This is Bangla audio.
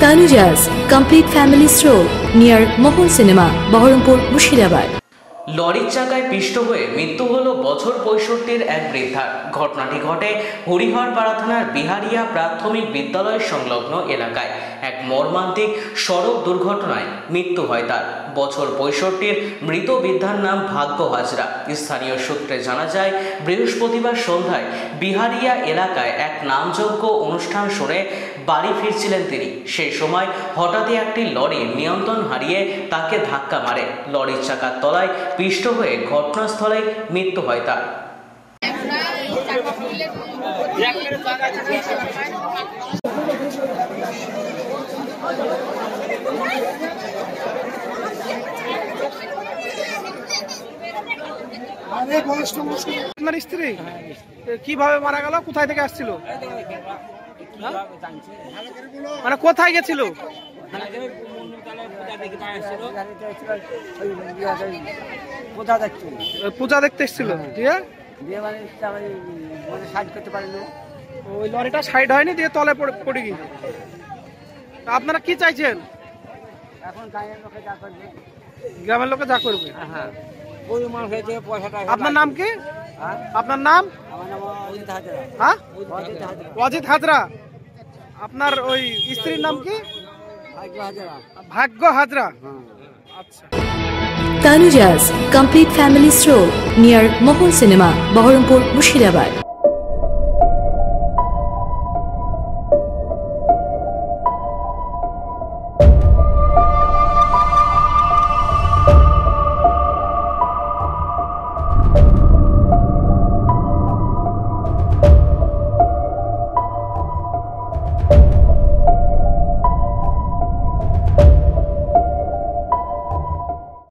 Tanujas Complete Family Stroll near Mohol Cinema, Baharampur, Mushirabad. লরির চাকায় পিষ্ট হয়ে মৃত্যু হলো বছর ৬৫-র এক বৃদ্ধার। ঘটনাটি ঘটে হরিহরপাড়া থানার বিহারিয়া প্রাথমিক বিদ্যালয়ের সংলগ্ন এলাকায়। এক মর্মান্তিক সড়ক দুর্ঘটনায় মৃত্যু হয় তার। বছর ৬৫-র মৃত বৃদ্ধার নাম ভাগ্য হাজরা। স্থানীয় সূত্রে জানা যায়, বৃহস্পতিবার সন্ধ্যায় বিহারিয়া এলাকায় এক নামযজ্ঞ অনুষ্ঠান শুনে বাড়ি ফিরছিলেন তিনি। সেই সময় হঠাৎই একটি লরি নিয়ন্ত্রণ হারিয়ে তাকে ধাক্কা মারে। লরির চাকার তলায় পিষ্ট হয়ে ঘটনাস্থলে মৃত্যু হয় তার। আপনার স্ত্রী কিভাবে মারা গেল? কোথায় থেকে আসছিল? মানে কোথায় গেছিল? পূজা দেখতে এসেছিল। ওই লরিটা সাইড হয়নি, দিয়ে তলে পড়ে গিয়েছে। আপনারা কি চাইছেন? এখন গ্রামের লোকে যা করবে। আপনার নাম কি? আপনার নাম? অজিত হাজরা। আপনার ওই স্ত্রীর নাম কি? ভাগ্য হাজরা। আচ্ছা। Tanujas Complete Family Stroll near Mohol Cinema, Baharampur, Mushirabad.